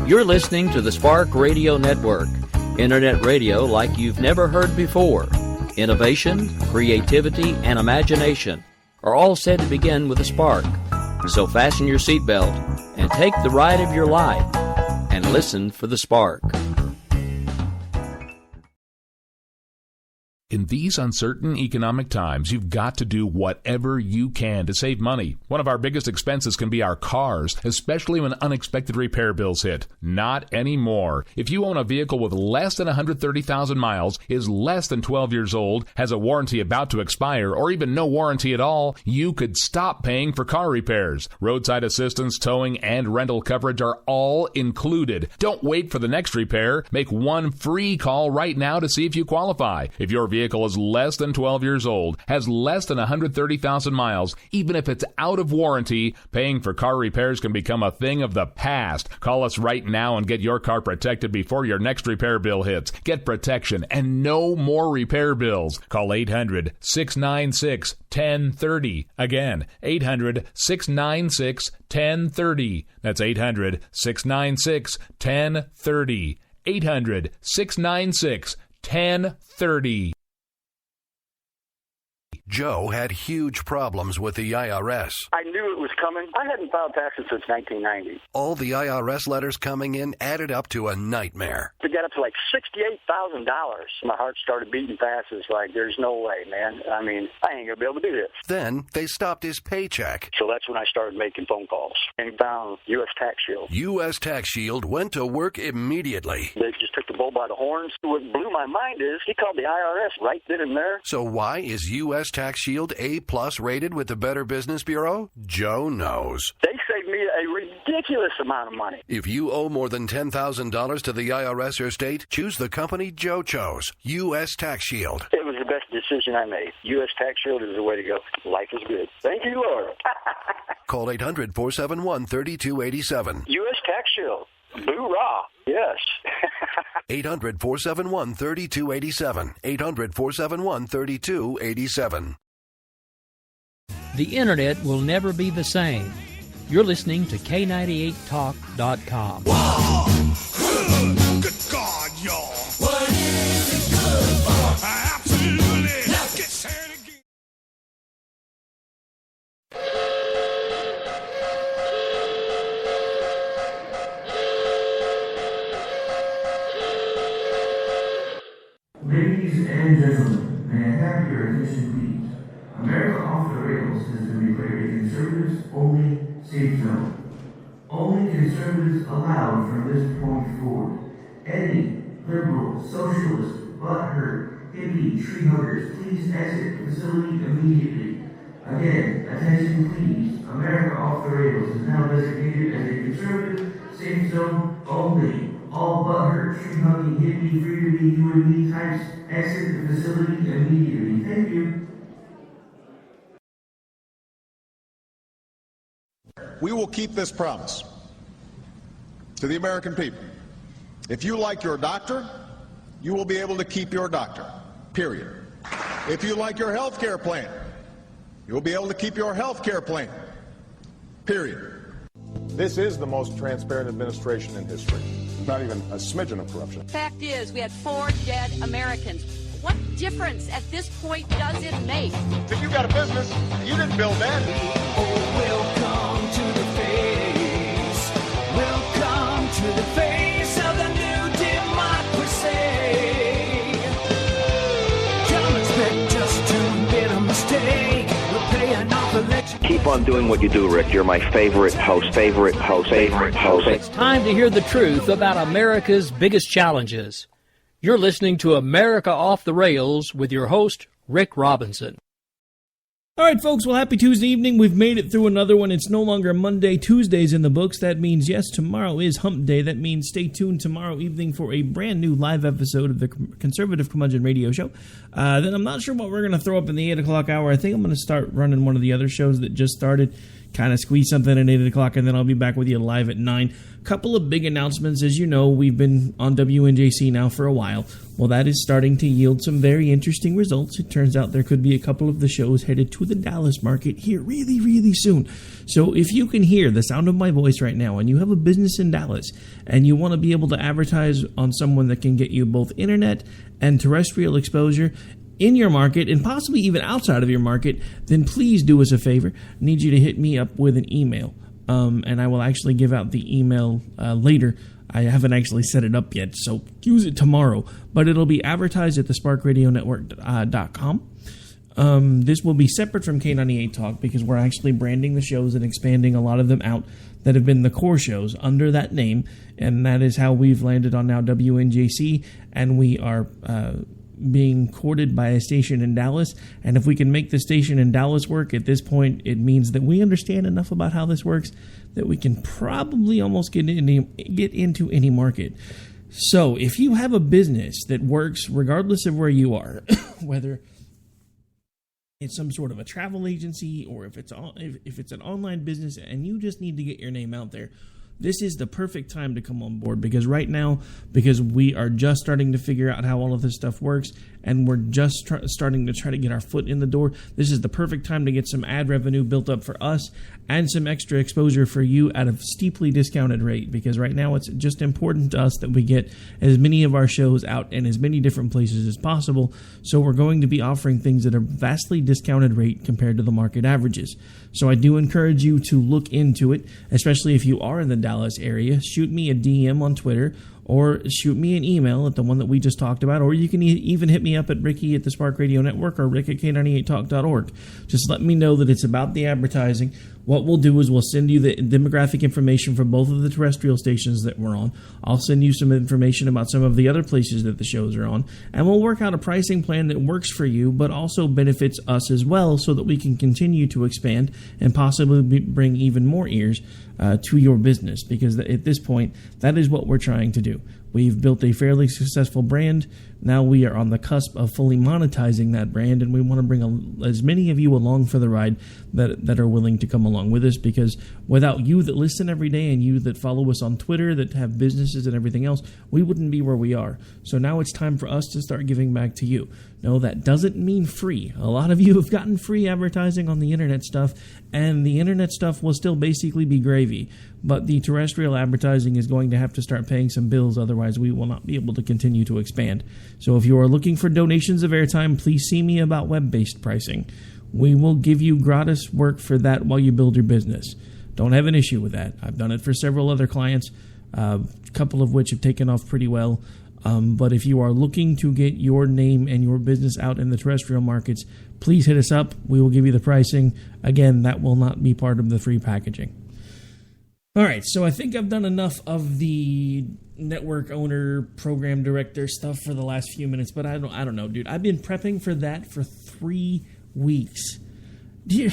You're listening to the Spark Radio Network, internet radio like you've never heard before. Innovation, creativity, and imagination are all said to begin with a spark. So fasten your seatbelt and take the ride of your life and listen for the spark. In these uncertain economic times, you've got to do whatever you can to save money. One of our biggest expenses can be our cars, especially when unexpected repair bills hit. Not anymore. If you own a vehicle with less than 130,000 miles, is less than 12 years old, has a warranty about to expire, or even no warranty at all, you could stop paying for car repairs. Roadside assistance, towing, and rental coverage are all included. Don't wait for the next repair. Make one free call right now to see if you qualify. If your vehicle is less than 12 years old, has less than 130,000 miles, even if it's out of warranty, paying for car repairs can become a thing of the past. Call us right now and get your car protected before your next repair bill hits. Get protection and no more repair bills. Call 800-696-1030. Again, 800-696-1030. That's 800-696-1030. 800-696-1030. Joe had huge problems with the IRS. I knew it was coming. I hadn't filed taxes since 1990. All the IRS letters coming in added up to a nightmare. To get up to like $68,000. My heart started beating fast. It's like, there's no way, man. I mean, I ain't going to be able to do this. Then they stopped his paycheck. So that's when I started making phone calls and found U.S. Tax Shield. U.S. Tax Shield went to work immediately. They just took the bull by the horns. What blew my mind is he called the IRS right then and there. So why is U.S. Tax Shield A+ rated with the Better Business Bureau? Joe knows. They saved me a ridiculous amount of money. If you owe more than $10,000 to the IRS or state, choose the company Joe chose, U.S. Tax Shield. It was the best decision I made. U.S. Tax Shield is the way to go. Life is good. Thank you, Lord. Call 800-471-3287. U.S. Tax Shield. Boo-rah. Yes. 800-471-3287. 800-471-3287. The internet will never be the same. You're listening to K98Talk.com. Whoa! Good God, y'all. What is it good for? Absolutely. Let's get sad again. Ladies and gentlemen, may I have your attention, please? America Off the Rails has been declared a conservatives-only safe zone. Only conservatives allowed from this point forward. Any liberal, socialist, butthurt, hippie, tree huggers, please exit the facility immediately. Again, attention please. America Off the Rails is now designated as a conservative safe zone only. All butthurt, tree-hugging, hippie, free-to-be, you and me types exit the facility immediately. Thank you. We will keep this promise to the American people. If you like your doctor, you will be able to keep your doctor, period. If you like your health care plan, you will be able to keep your health care plan, period. This is the most transparent administration in history. Not even a smidgen of corruption. Fact is, we had 4 dead Americans. What difference at this point does it make? If you got a business, you didn't build that. Oh, welcome to the face. Welcome to the face of the new democracy. Don't expect just to admit a mistake. We're paying off election. Keep on doing what you do, Rick. You're my favorite host. It's time to hear the truth about America's biggest challenges. You're listening to America Off the Rails with your host, Rick Robinson. All right, folks, well, happy Tuesday evening. We've made it through another one. It's no longer Monday. Tuesday's in the books. That means, yes, tomorrow is Hump Day. That means stay tuned tomorrow evening for a brand new live episode of the Conservative Curmudgeon Radio Show. Then I'm not sure what we're going to throw up in the 8 o'clock hour. I think I'm going to start running one of the other shows that just started. kind of squeeze something at 8 o'clock, and then I'll be back with you live at 9. Couple of big announcements. As you know, we've been on WNJC now for a while. Well, that is starting to yield some very interesting results. It turns out there could be a couple of the shows headed to the Dallas market here really, really soon. So if you can hear the sound of my voice right now and you have a business in Dallas and you want to be able to advertise on someone that can get you both internet and terrestrial exposure in your market and possibly even outside of your market, then please do us a favor. I need you to hit me up with an email. And I will actually give out the email later. I haven't actually set it up yet, so use it tomorrow. But it'll be advertised at thesparkradionetwork.com. This will be separate from K98 Talk because we're actually branding the shows and expanding a lot of them out that have been the core shows under that name. And that is how we've landed on now WNJC, and we are being courted by a station in Dallas. And if we can make the station in Dallas work at this point, it means that we understand enough about how this works that we can probably almost get into any market. So if you have a business that works regardless of where you are, whether it's some sort of a travel agency or if it's an online business and you just need to get your name out there, this is the perfect time to come on board, because right now, because we are just starting to figure out how all of this stuff works and we're just starting to try to get our foot in the door, this is the perfect time to get some ad revenue built up for us and some extra exposure for you at a steeply discounted rate, because right now it's just important to us that we get as many of our shows out in as many different places as possible. So we're going to be offering things at a vastly discounted rate compared to the market averages. So I do encourage you to look into it, especially if you are in the Dallas area. Shoot me a DM on Twitter or shoot me an email at the one that we just talked about, or you can even hit me up at Ricky at the Spark Radio Network or Rick at K98Talk.org. Just let me know that it's about the advertising. What we'll do is we'll send you the demographic information for both of the terrestrial stations that we're on. I'll send you some information about some of the other places that the shows are on, and we'll work out a pricing plan that works for you but also benefits us as well, so that we can continue to expand and possibly bring even more ears to your business, because at this point, that is what we're trying to do. We've built a fairly successful brand. Now we are on the cusp of fully monetizing that brand, and we want to bring as many of you along for the ride that are willing to come along with us, because without you that listen every day and you that follow us on Twitter, that have businesses and everything else, we wouldn't be where we are. So now it's time for us to start giving back to you. No, that doesn't mean free. A lot of you have gotten free advertising on the internet stuff, and the internet stuff will still basically be gravy. But the terrestrial advertising is going to have to start paying some bills, otherwise we will not be able to continue to expand. So if you are looking for donations of airtime, please see me about web-based pricing. We will give you gratis work for that while you build your business. Don't have an issue with that. I've done it for several other clients, a couple of which have taken off pretty well. But if you are looking to get your name and your business out in the terrestrial markets, please hit us up. We will give you the pricing. Again, that will not be part of the free packaging. All right, so I think I've done enough of the network owner, program director stuff for the last few minutes, but I don't know, dude. I've been prepping for that for 3 weeks. Do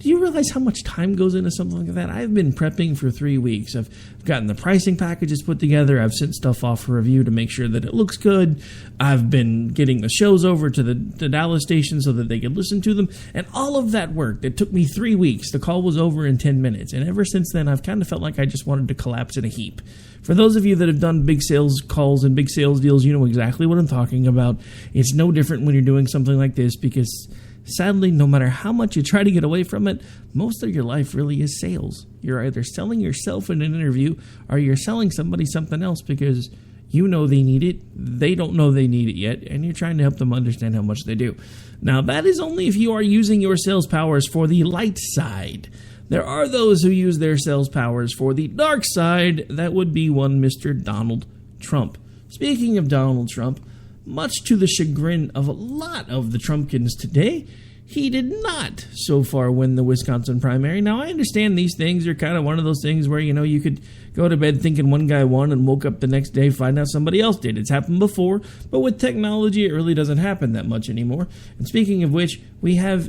you realize how much time goes into something like that? I've been prepping for 3 weeks. I've gotten the pricing packages put together. I've sent stuff off for review to make sure that it looks good. I've been getting the shows over to the Dallas station so that they could listen to them. And all of that work, it took me 3 weeks. The call was over in 10 minutes. And ever since then, I've kind of felt like I just wanted to collapse in a heap. For those of you that have done big sales calls and big sales deals, you know exactly what I'm talking about. It's no different when you're doing something like this, because sadly, no matter how much you try to get away from it, most of your life really is sales. You're either selling yourself in an interview or you're selling somebody something else because you know they need it, they don't know they need it yet, and you're trying to help them understand how much they do. Now, that is only if you are using your sales powers for the light side. There are those who use their sales powers for the dark side. That would be one Mr. Donald Trump. Speaking of Donald Trump, much to the chagrin of a lot of the Trumpkins today, he did not so far win the Wisconsin primary. Now, I understand these things are kind of one of those things where, you know, you could go to bed thinking one guy won and woke up the next day, find out somebody else did. It's happened before, but with technology, it really doesn't happen that much anymore. And speaking of which, we have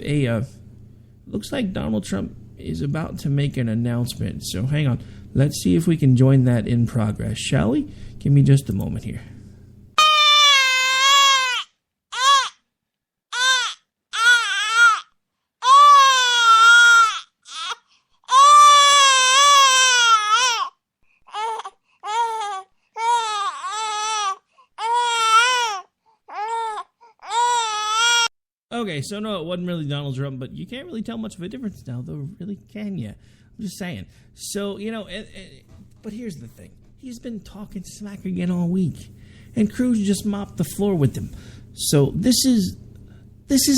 looks like Donald Trump is about to make an announcement. So hang on. Let's see if we can join that in progress, shall we? Give me just a moment here. Okay, so no, it wasn't really Donald Trump, but you can't really tell much of a difference now, though, really, can you? I'm just saying. So, but here's the thing. He's been talking smack again all week, and Cruz just mopped the floor with him. So this is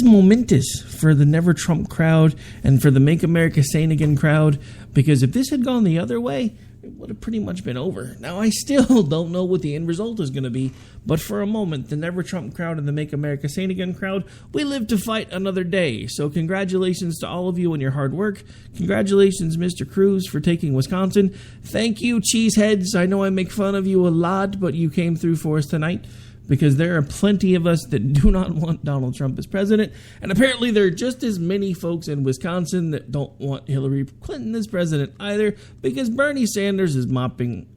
momentous for the Never Trump crowd and for the Make America Sane Again crowd, because if this had gone the other way, it would have pretty much been over. Now, I still don't know what the end result is going to be, but for a moment, the Never Trump crowd and the Make America Sane Again crowd, we live to fight another day. So congratulations to all of you on your hard work. Congratulations, Mr. Cruz, for taking Wisconsin. Thank you, cheeseheads. I know I make fun of you a lot, but you came through for us tonight, because there are plenty of us that do not want Donald Trump as president, and apparently there are just as many folks in Wisconsin that don't want Hillary Clinton as president either, because Bernie Sanders is mopping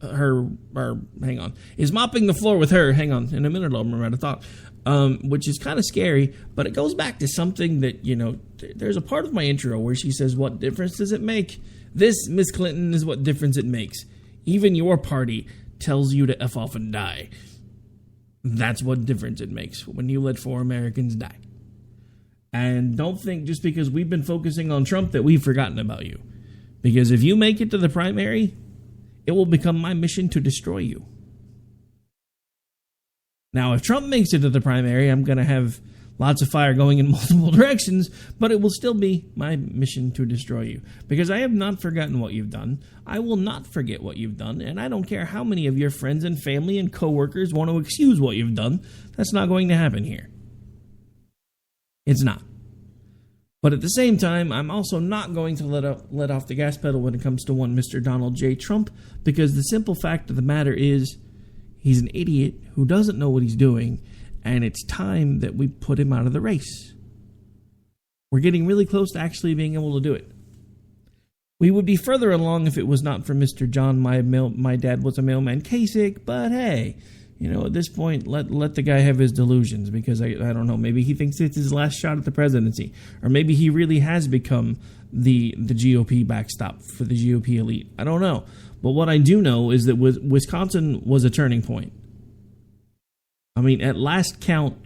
is mopping the floor with her. Hang on, in a minute I'll remember how to talk, which is kind of scary, but it goes back to something that, there's a part of my intro where she says, what difference does it make? This, Miss Clinton, is what difference it makes. Even your party tells you to F off and die. That's what difference it makes when you let 4 Americans die. And don't think just because we've been focusing on Trump that we've forgotten about you. Because if you make it to the primary, it will become my mission to destroy you. Now, if Trump makes it to the primary, I'm going to have lots of fire going in multiple directions, but it will still be my mission to destroy you. Because I have not forgotten what you've done. I will not forget what you've done, and I don't care how many of your friends and family and coworkers want to excuse what you've done. That's not going to happen here. It's not. But at the same time, I'm also not going to let off the gas pedal when it comes to one Mr. Donald J. Trump, because the simple fact of the matter is he's an idiot who doesn't know what he's doing, and it's time that we put him out of the race. We're getting really close to actually being able to do it. We would be further along if it was not for Mr. John, my dad was a mailman Kasich, but hey, at this point, let the guy have his delusions, because I don't know, maybe he thinks it's his last shot at the presidency, or maybe he really has become the GOP backstop for the GOP elite. I don't know. But what I do know is that Wisconsin was a turning point. I mean, at last count,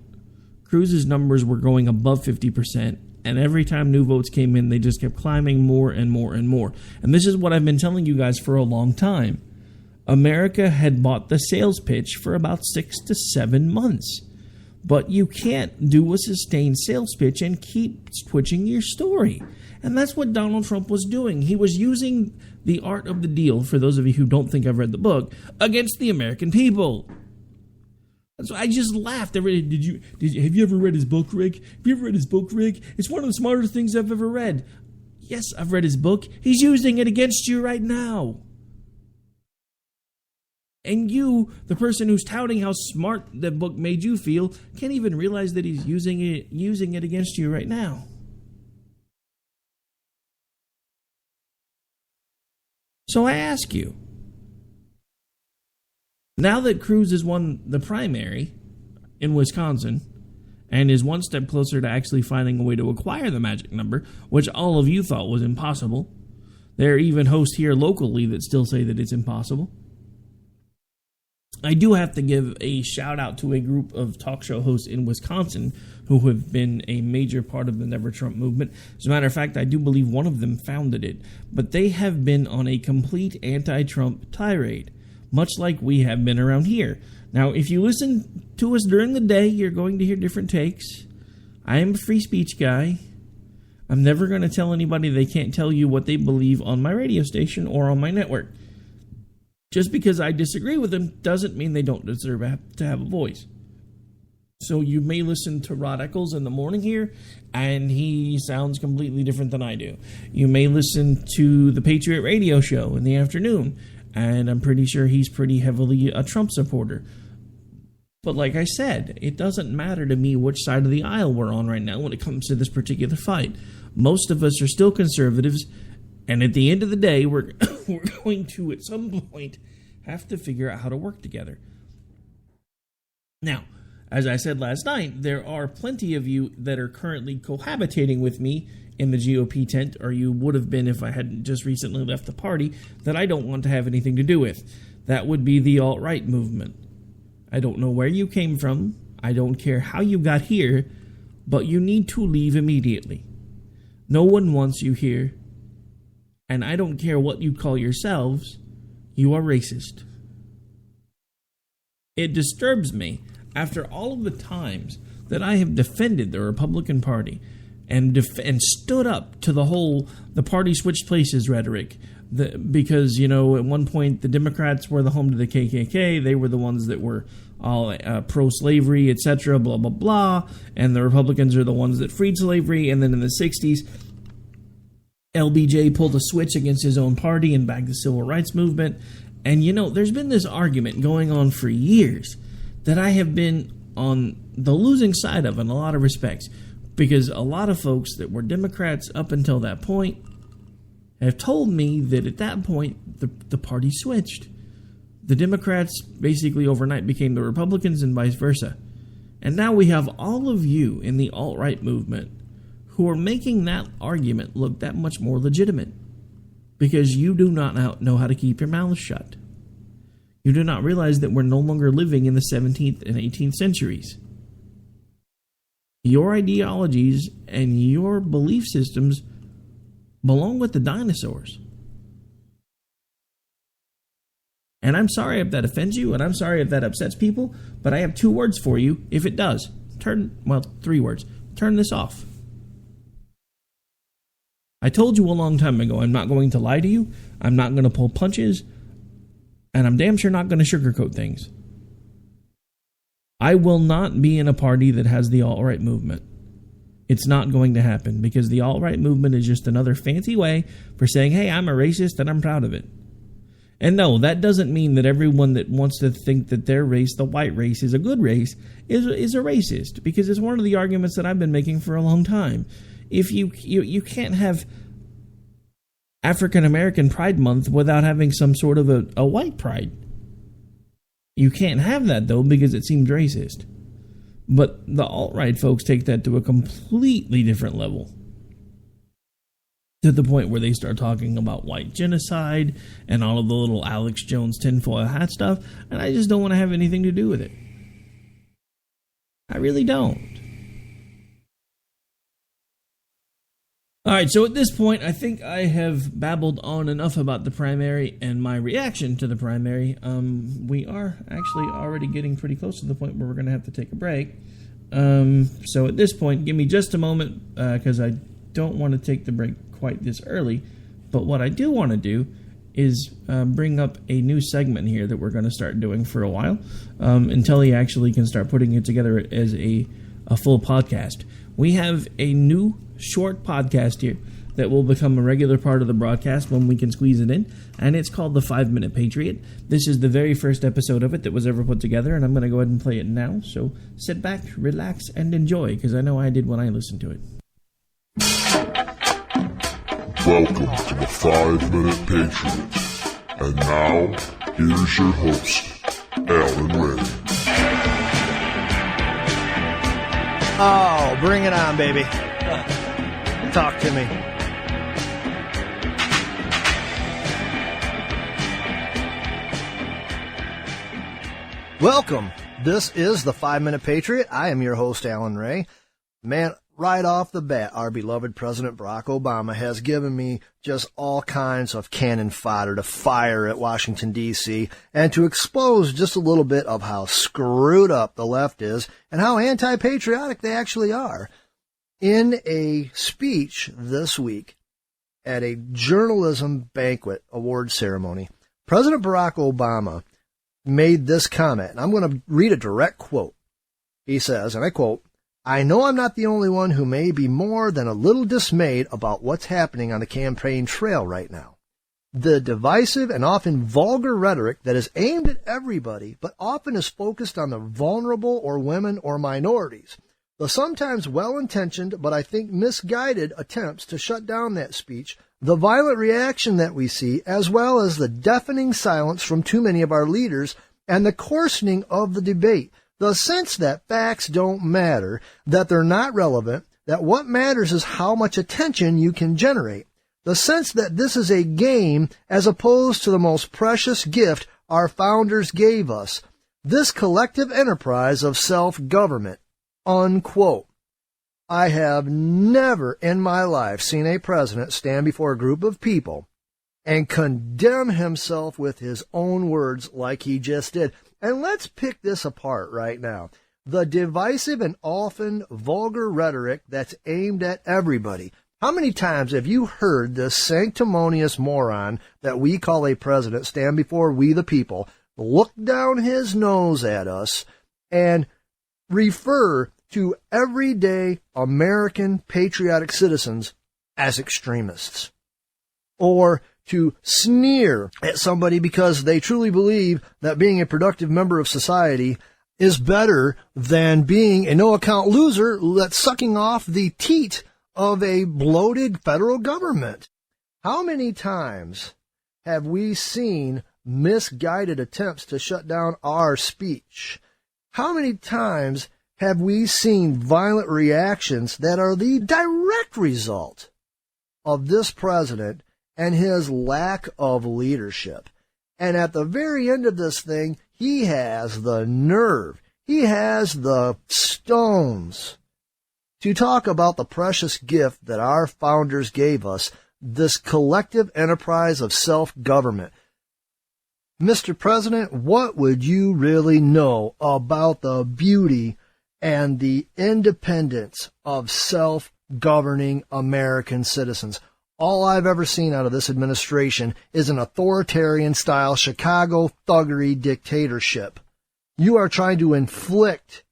Cruz's numbers were going above 50%, and every time new votes came in, they just kept climbing more and more and more. And this is what I've been telling you guys for a long time. America had bought the sales pitch for about 6 to 7 months. But you can't do a sustained sales pitch and keep switching your story. And that's what Donald Trump was doing. He was using the art of the deal, for those of you who don't think I've read the book, against the American people. So I just laughed. Have you ever read his book, Rick? Have you ever read his book, Rick? It's one of the smartest things I've ever read. Yes, I've read his book. He's using it against you right now. And you, the person who's touting how smart the book made you feel, can't even realize that he's using it against you right now. So I ask you, now that Cruz has won the primary in Wisconsin and is one step closer to actually finding a way to acquire the magic number, which all of you thought was impossible, there are even hosts here locally that still say that it's impossible. I do have to give a shout out to a group of talk show hosts in Wisconsin who have been a major part of the Never Trump movement. As a matter of fact, I do believe one of them founded it. But they have been on a complete anti-Trump tirade, much like we have been around here. Now, if you listen to us during the day, you're going to hear different takes. I am a free speech guy. I'm never going to tell anybody they can't tell you what they believe on my radio station or on my network. Just because I disagree with them doesn't mean they don't deserve to have a voice. So you may listen to Rod Eccles in the morning here, and he sounds completely different than I do. You may listen to the Patriot Radio Show in the afternoon, and I'm pretty sure he's pretty heavily a Trump supporter. But like I said, it doesn't matter to me which side of the aisle we're on right now when it comes to this particular fight. Most of us are still conservatives, and at the end of the day, we're going to, at some point, have to figure out how to work together. Now, as I said last night, there are plenty of you that are currently cohabitating with me in the GOP tent, or you would have been if I hadn't just recently left the party, that I don't want to have anything to do with. That would be the alt-right movement. I don't know where you came from. I don't care how you got here. but you need to leave immediately. No one wants you here, and I don't care what you call yourselves, you are racist. It disturbs me, after all of the times that I have defended the Republican Party and stood up to the party switched places rhetoric, because, at one point the Democrats were the home to the KKK, they were the ones that were all pro-slavery, etc., blah, blah, blah, and the Republicans are the ones that freed slavery, and then in the 60s, LBJ pulled a switch against his own party and backed the civil rights movement. And, there's been this argument going on for years that I have been on the losing side of in a lot of respects, because a lot of folks that were Democrats up until that point have told me that at that point, the party switched. The Democrats basically overnight became the Republicans and vice versa. And now we have all of you in the alt-right movement who are making that argument look that much more legitimate, because you do not know how to keep your mouths shut. You do not realize that we're no longer living in the 17th and 18th centuries. Your ideologies and your belief systems belong with the dinosaurs. And I'm sorry if that offends you, and I'm sorry if that upsets people, but I have 2 words for you if it does. 3 words. Turn this off. I told you a long time ago, I'm not going to lie to you, I'm not going to pull punches, and I'm damn sure not going to sugarcoat things. I will not be in a party that has the alt-right movement. It's not going to happen, because the alt-right movement is just another fancy way for saying, hey, I'm a racist and I'm proud of it. And no, that doesn't mean that everyone that wants to think that their race, the white race, is a good race, is a racist, because it's one of the arguments that I've been making for a long time. If you can't have African American Pride Month without having some sort of a white pride. You can't have that, though, because it seems racist. But the alt-right folks take that to a completely different level, to the point where they start talking about white genocide and all of the little Alex Jones tinfoil hat stuff, and I just don't want to have anything to do with it. I really don't. All right, so at this point, I think I have babbled on enough about the primary and my reaction to the primary. We are actually already getting pretty close to the point where we're going to have to take a break. So at this point, give me just a moment, because I don't want to take the break quite this early. But what I do want to do is bring up a new segment here that we're going to start doing for a while, until he actually can start putting it together as a full podcast. We have a new short podcast here that will become a regular part of the broadcast when we can squeeze it in, and it's called the 5-Minute Patriot. This is the very first episode of it that was ever put together, and I'm going to go ahead and play it now. So sit back, relax, and enjoy, because I know I did when I listened to it. Welcome to the 5-Minute Patriot. And now, here's your host, Alan Ray. Oh, bring it on, baby. Talk to me. Welcome. This is the 5-Minute Patriot. I am your host, Alan Ray. Man, right off the bat, our beloved President Barack Obama has given me just all kinds of cannon fodder to fire at Washington, D.C., and to expose just a little bit of how screwed up the left is and how anti-patriotic they actually are. In a speech this week at a journalism banquet award ceremony, President Barack Obama made this comment, and I'm going to read a direct quote. He says, and I quote, "I know I'm not the only one who may be more than a little dismayed about what's happening on the campaign trail right now. The divisive and often vulgar rhetoric that is aimed at everybody, but often is focused on the vulnerable or women or minorities. The sometimes well-intentioned, but I think misguided attempts to shut down that speech, the violent reaction that we see, as well as the deafening silence from too many of our leaders, and the coarsening of the debate. The sense that facts don't matter, that they're not relevant, that what matters is how much attention you can generate. The sense that this is a game as opposed to the most precious gift our founders gave us, this collective enterprise of self-government." Unquote. I have never in my life seen a president stand before a group of people and condemn himself with his own words like he just did. And let's pick this apart right now. The divisive and often vulgar rhetoric that's aimed at everybody. How many times have you heard this sanctimonious moron that we call a president stand before we the people, look down his nose at us, and refer to everyday American patriotic citizens as extremists? Or to sneer at somebody because they truly believe that being a productive member of society is better than being a no-account loser that's sucking off the teat of a bloated federal government. How many times have we seen misguided attempts to shut down our speech? How many times have we seen violent reactions that are the direct result of this president and his lack of leadership? And at the very end of this thing, he has the nerve, he has the stones to talk about the precious gift that our founders gave us, this collective enterprise of self-government. Mr. President, what would you really know about the beauty and the independence of self-governing American citizens? All I've ever seen out of this administration is an authoritarian-style Chicago thuggery dictatorship. You are trying to inflict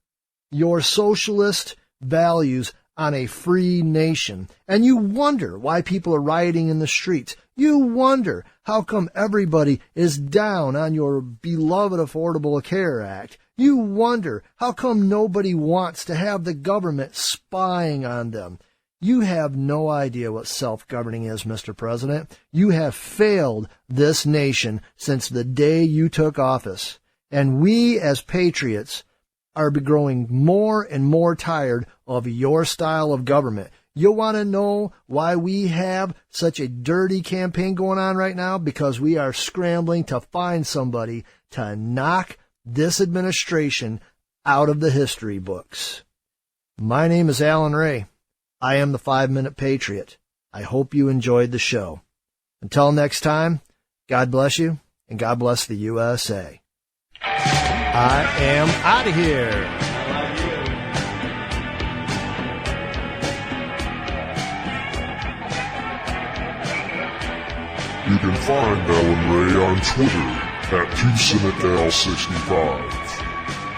your socialist values on a free nation, and you wonder why people are rioting in the streets. You wonder how come everybody is down on your beloved Affordable Care Act. You wonder how come nobody wants to have the government spying on them. You have no idea what self-governing is, Mr. President. You have failed this nation since the day you took office. And we as patriots are growing more and more tired of your style of government. You want to know why we have such a dirty campaign going on right now? Because we are scrambling to find somebody to knock this administration out of the history books. My name is Alan Ray. I am the 5-Minute Patriot. I hope you enjoyed the show. Until next time, God bless you, and God bless the USA. I am out of here. You can find Alan Ray on Twitter at QSenateAl65.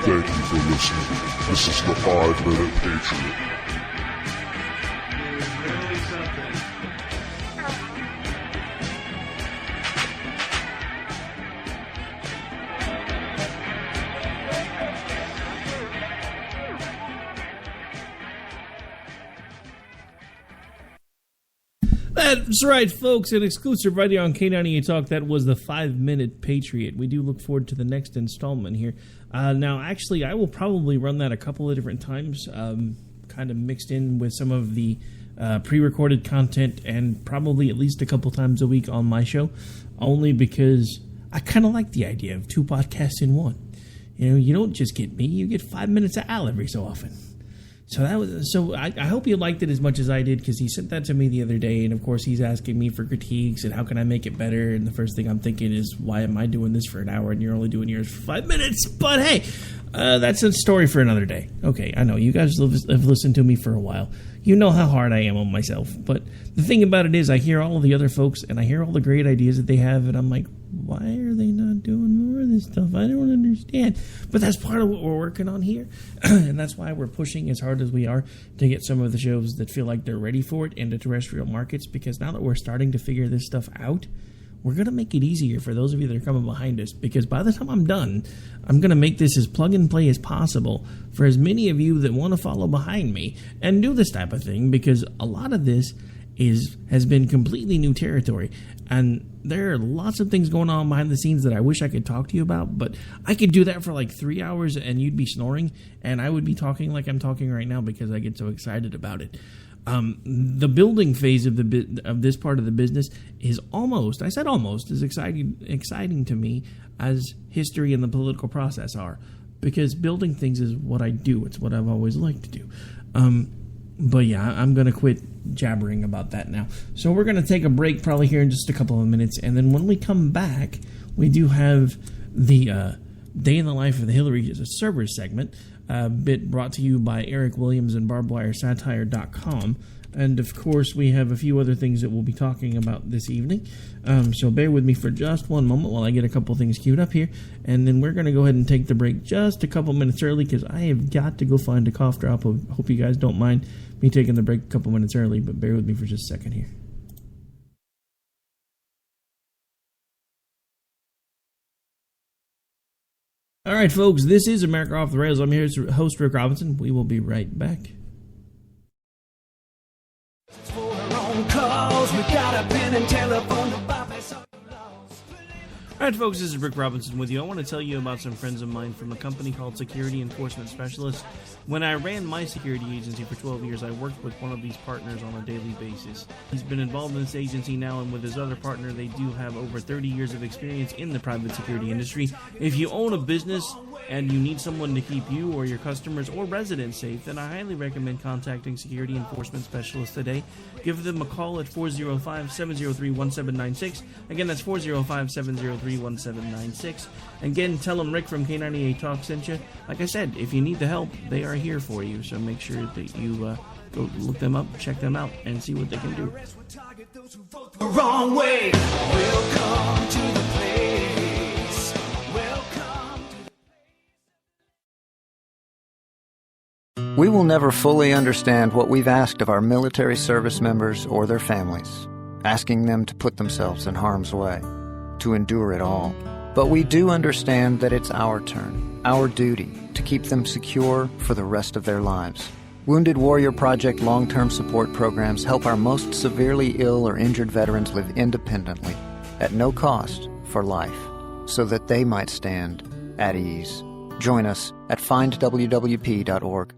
Thank you for listening. This is the 5-Minute Patriot. That's right, folks. An exclusive right here on K98 Talk. That was the 5-Minute Patriot. We do look forward to the next installment here. Now, actually, I will probably run that a couple of different times, kind of mixed in with some of the pre-recorded content, and probably at least a couple times a week on my show, only because I kind of like the idea of 2 podcasts in one. You know, you don't just get me, you get 5 minutes of Al every so often. So I hope you liked it as much as I did, because he sent that to me the other day, and of course he's asking me for critiques and how can I make it better, and the first thing I'm thinking is, why am I doing this for an hour and you're only doing yours for 5 minutes? But hey, that's a story for another day. Okay, I know, you guys have listened to me for a while. You know how hard I am on myself, but the thing about it is I hear all of the other folks, and I hear all the great ideas that they have, and I'm like, why are they not doing more of this stuff? I don't understand. But that's part of what we're working on here, and that's why we're pushing as hard as we are to get some of the shows that feel like they're ready for it into terrestrial markets, because now that we're starting to figure this stuff out, we're going to make it easier for those of you that are coming behind us, because by the time I'm done, I'm going to make this as plug-and-play as possible for as many of you that want to follow behind me and do this type of thing, because a lot of this has been completely new territory, and there are lots of things going on behind the scenes that I wish I could talk to you about, but I could do that for like 3 hours and you'd be snoring, and I would be talking like I'm talking right now because I get so excited about it. The building phase of this part of the business is almost, I said almost, as exciting to me as history and the political process are, because building things is what I do. It's what I've always liked to do. But yeah, I'm going to quit jabbering about that now. So we're going to take a break probably here in just a couple of minutes. And then when we come back, we do have the Day in the Life of the Hillary Server segment, bit brought to you by Eric Williams and barbedwiresatire.com. And of course, we have a few other things that we'll be talking about this evening. So bear with me for just one moment while I get a couple things queued up here. And then we're going to go ahead and take the break just a couple minutes early because I have got to go find a cough drop. Hope you guys don't mind me taking the break a couple minutes early, but bear with me for just a second here. All right, folks, this is America Off the Rails. I'm here as host Rick Robinson. We will be right back. Alright folks, this is Rick Robinson with you. I want to tell you about some friends of mine from a company called Security Enforcement Specialists. When I ran my security agency for 12 years, I worked with one of these partners on a daily basis. He's been involved in this agency now, and with his other partner, they do have over 30 years of experience in the private security industry. If you own a business and you need someone to keep you or your customers or residents safe, then I highly recommend contacting Security Enforcement Specialists today. Give them a call at 405-703-1796. Again, that's 405-703-1796. Again, tell them Rick from K98 Talk sent you. Like I said, if you need the help, they are here for you. So make sure that you go look them up, check them out, and see what they can do. The wrong way. Welcome to the place. Welcome to We will never fully understand what we've asked of our military service members or their families, asking them to put themselves in harm's way, to endure it all. But we do understand that it's our turn, our duty, to keep them secure for the rest of their lives. Wounded Warrior Project long-term support programs help our most severely ill or injured veterans live independently, at no cost, for life, so that they might stand at ease. Join us at findwwp.org.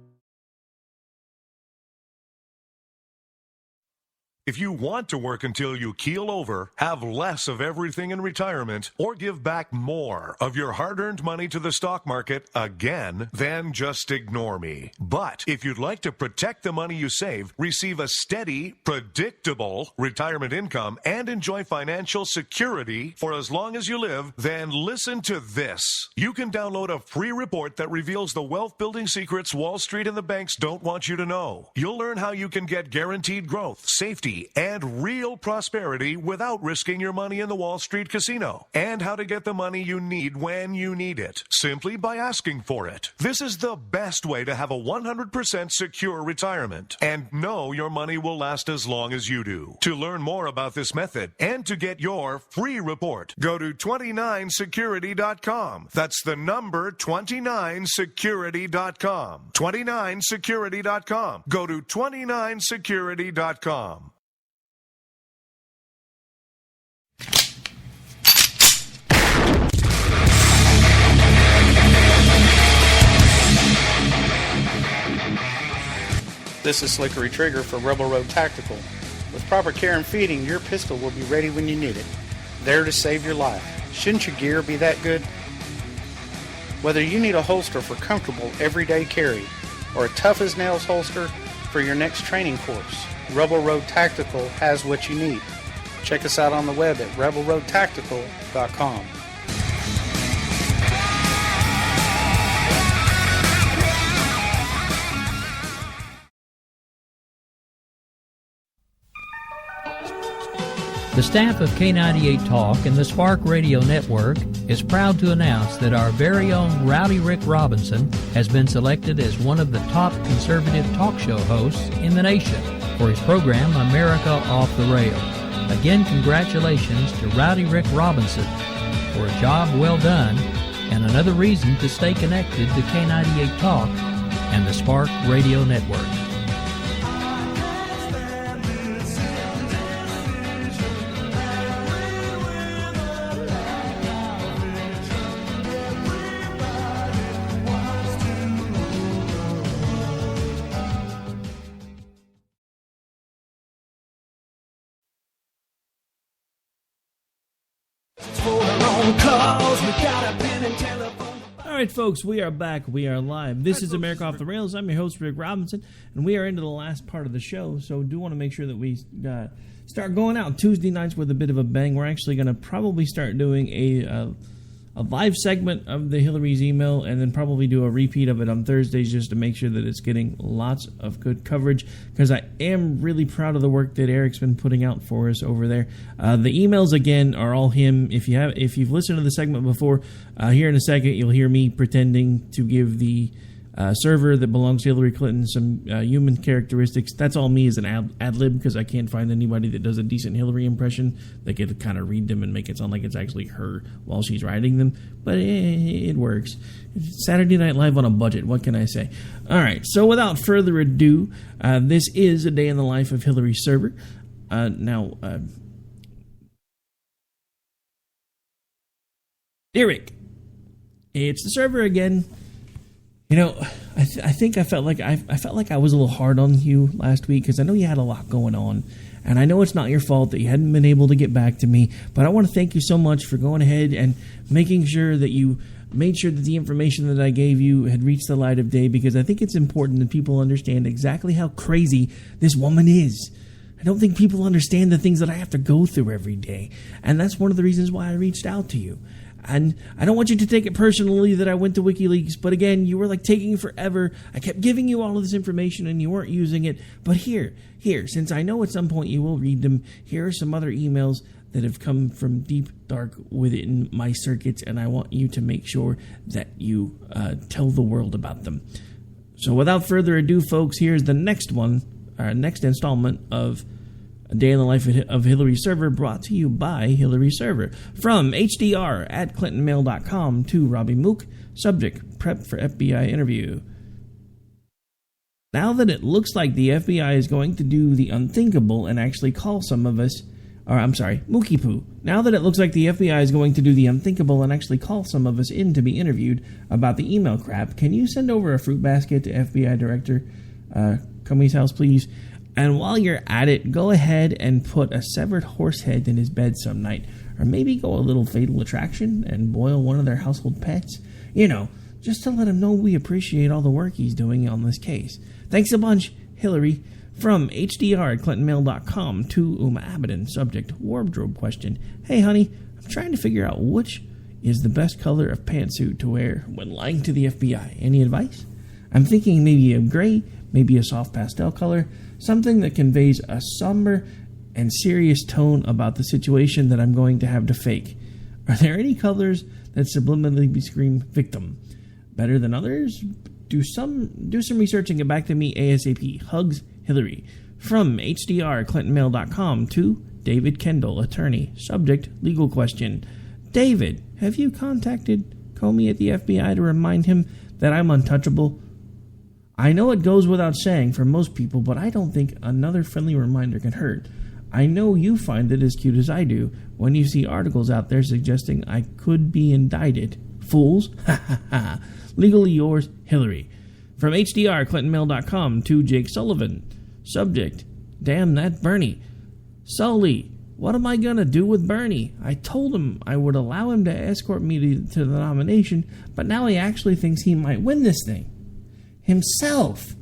If you want to work until you keel over, have less of everything in retirement, or give back more of your hard-earned money to the stock market again, then just ignore me. But if you'd like to protect the money you save, receive a steady, predictable retirement income, and enjoy financial security for as long as you live, then listen to this. You can download a free report that reveals the wealth-building secrets Wall Street and the banks don't want you to know. You'll learn how you can get guaranteed growth, safety, and real prosperity without risking your money in the Wall Street casino, and how to get the money you need when you need it, simply by asking for it. This is the best way to have a 100% secure retirement, and know your money will last as long as you do. To learn more about this method, and to get your free report, go to 29security.com. That's the number 29security.com. 29security.com. Go to 29security.com. This is Slickery Trigger for Rebel Road Tactical. With proper care and feeding, your pistol will be ready when you need it, there to save your life. Shouldn't your gear be that good? Whether you need a holster for comfortable everyday carry, or a tough-as-nails holster for your next training course, Rebel Road Tactical has what you need. Check us out on the web at rebelroadtactical.com. The staff of K98 Talk and the Spark Radio Network is proud to announce that our very own Rowdy Rick Robinson has been selected as one of the top conservative talk show hosts in the nation for his program America Off the Rail. Again, congratulations to Rowdy Rick Robinson for a job well done and another reason to stay connected to K98 Talk and the Spark Radio Network. right, folks, we are back. We are live. This is America Off the Rails. I'm your host, Rick Robinson, and we are into the last part of the show, so do want to make sure that we start going out Tuesday nights with a bit of a bang. We're actually going to probably start doing a live segment of the Hillary's email and then probably do a repeat of it on Thursdays just to make sure that it's getting lots of good coverage, because I am really proud of the work that Eric's been putting out for us over there. The emails, again, are all him. If you've listened to the segment before, here in a second you'll hear me pretending to give the server that belongs to Hillary Clinton some human characteristics. That's all me as an ad-lib, because I can't find anybody that does a decent Hillary impression that could kind of read them and make it sound like it's actually her while she's writing them. But it works. It's Saturday Night Live on a budget. What can I say? All right, so without further ado, this is a day in the life of Hillary server. Now, Eric, it's the server again. You know, I think I felt like I was a little hard on you last week, because I know you had a lot going on, and I know it's not your fault that you hadn't been able to get back to me. But I want to thank you so much for going ahead and making sure that you made sure that the information that I gave you had reached the light of day, because I think it's important that people understand exactly how crazy this woman is. I don't think people understand the things that I have to go through every day, and that's one of the reasons why I reached out to you. And I don't want you to take it personally that I went to WikiLeaks, but again, you were like taking forever. I kept giving you all of this information and you weren't using it. But here, since I know at some point you will read them, here are some other emails that have come from deep, dark within my circuits, and I want you to make sure that you tell the world about them. So without further ado, folks, here's the next one, our next installment of A Day in the Life of Hillary Server, brought to you by Hillary Server. From HDR@ClintonMail.com to Robbie Mook. Subject, prep for FBI interview. Now that it looks like the FBI is going to do the unthinkable and actually call some of us, Mookie Poo. Now that it looks like the FBI is going to do the unthinkable and actually call some of us in to be interviewed about the email crap, can you send over a fruit basket to FBI Director Comey's house, please? And while you're at it, go ahead and put a severed horse head in his bed some night. Or maybe go a little Fatal Attraction and boil one of their household pets. You know, just to let him know we appreciate all the work he's doing on this case. Thanks a bunch, Hillary. From HDR@ClintonMail.com to Uma Abadan. Subject, wardrobe question. Hey, honey, I'm trying to figure out which is the best color of pantsuit to wear when lying to the FBI. Any advice? I'm thinking maybe a gray, maybe a soft pastel color, something that conveys a somber and serious tone about the situation that I'm going to have to fake. Are there any colors that subliminally scream victim? Better than others? Do some research and get back to me ASAP. Hugs, Hillary. From HDR@ClintonMail.com to David Kendall, attorney. Subject, legal question. David, have you contacted Comey at the FBI to remind him that I'm untouchable? I know it goes without saying for most people, but I don't think another friendly reminder can hurt. I know you find it as cute as I do when you see articles out there suggesting I could be indicted. Fools. Ha ha ha. Legally yours, Hillary. From HDR@ClintonMail.com to Jake Sullivan. Subject, damn that Bernie. Sully, what am I going to do with Bernie? I told him I would allow him to escort me to the nomination, but now he actually thinks he might win this thing. Himself.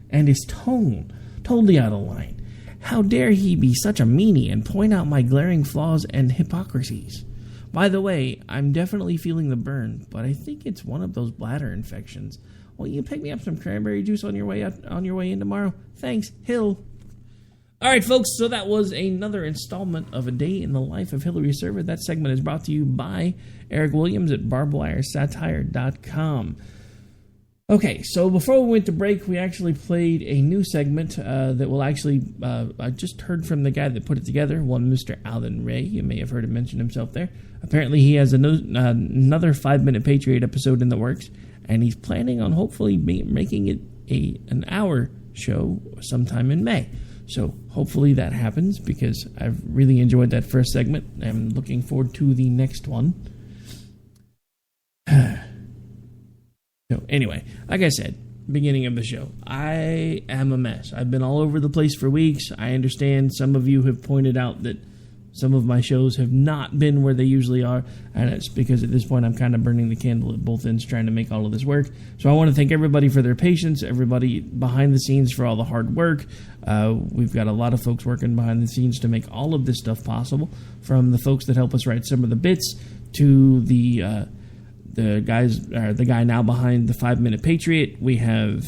And his tone, totally out of line. How dare he be such a meanie and point out my glaring flaws and hypocrisies? By the way, I'm definitely feeling the burn, but I think it's one of those bladder infections. Will you pick me up some cranberry juice on your way in tomorrow? Thanks, Hill. All right, folks, so that was another installment of A Day in the Life of Hillary Server. That segment is brought to you by Eric Williams at barbedwiresatire.com. Okay, so before we went to break, we actually played a new segment that will actually, I just heard from the guy that put it together, one Mr. Alan Ray. You may have heard him mention himself there. Apparently he has another 5-Minute Patriot episode in the works, and he's planning on hopefully making it an hour show sometime in May. So hopefully that happens, because I've really enjoyed that first segment. I'm looking forward to the next one. So anyway, like I said, beginning of the show, I am a mess. I've been all over the place for weeks. I understand some of you have pointed out that Some of my shows have not been where they usually are, and it's because at this point I'm kind of burning the candle at both ends trying to make all of this work. So I want to thank everybody for their patience, everybody behind the scenes for all the hard work. We've got a lot of folks working behind the scenes to make all of this stuff possible, from the folks that help us write some of the bits to the guy now behind the 5 Minute Patriot. We have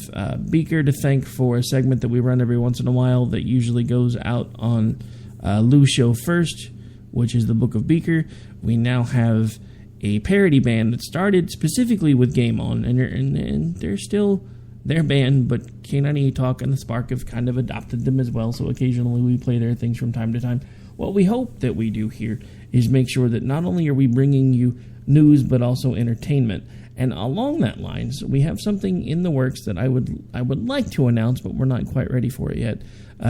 Beaker to thank for a segment that we run every once in a while that usually goes out on Lou's show first, which is the Book of Beaker. We now have a parody band that started specifically with Game On, and they're still their band, but K98 Talk and The Spark have kind of adopted them as well, so occasionally we play their things from time to time. What we hope that we do here is make sure that not only are we bringing you news, but also entertainment. And along that lines, we have something in the works that I would like to announce, but we're not quite ready for it yet.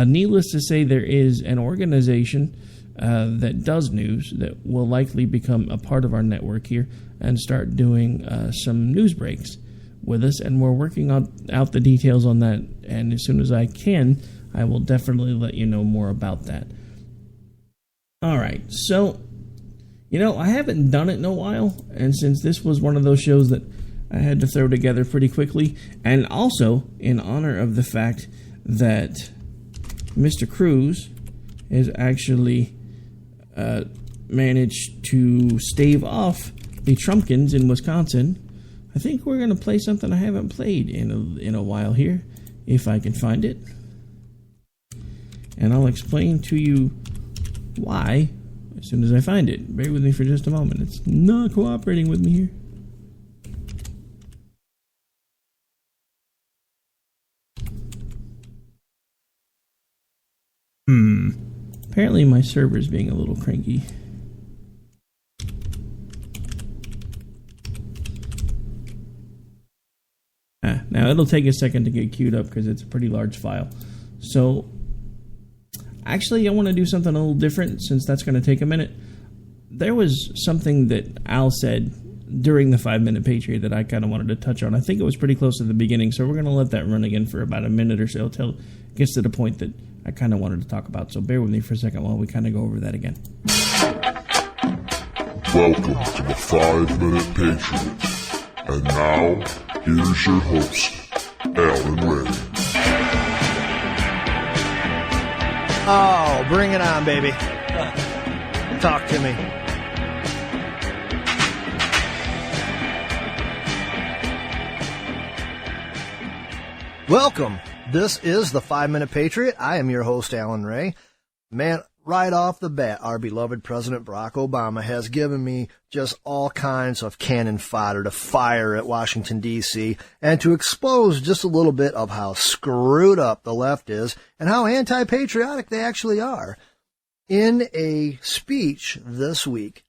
Needless to say, there is an organization that does news that will likely become a part of our network here and start doing some news breaks with us, and we're working out the details on that, and as soon as I can, I will definitely let you know more about that. All right, so I haven't done it in a while, and since this was one of those shows that I had to throw together pretty quickly, and also in honor of the fact that Mr. Cruz has actually managed to stave off the Trumpkins in Wisconsin, I think we're going to play something I haven't played in a while here, if I can find it. And I'll explain to you why as soon as I find it. Bear with me for just a moment. It's not cooperating with me here. Apparently my server's being a little cranky. Now it'll take a second to get queued up because it's a pretty large file. So actually, I want to do something a little different since that's going to take a minute. There was something that Al said during the 5 Minute Patriot that I kind of wanted to touch on. I think it was pretty close to the beginning, so we're going to let that run again for about a minute or so till it gets to the point that I kind of wanted to talk about. So bear with me for a second while we kind of go over that again. Welcome to the 5 Minute Patriot. And now, here's your host, Alan Ray. Oh, bring it on, baby. Talk to me. Welcome. This is the 5 Minute Patriot. I am your host, Alan Ray. Man, right off the bat, our beloved President Barack Obama has given me just all kinds of cannon fodder to fire at Washington, D.C., and to expose just a little bit of how screwed up the left is and how anti-patriotic they actually are. In a speech this week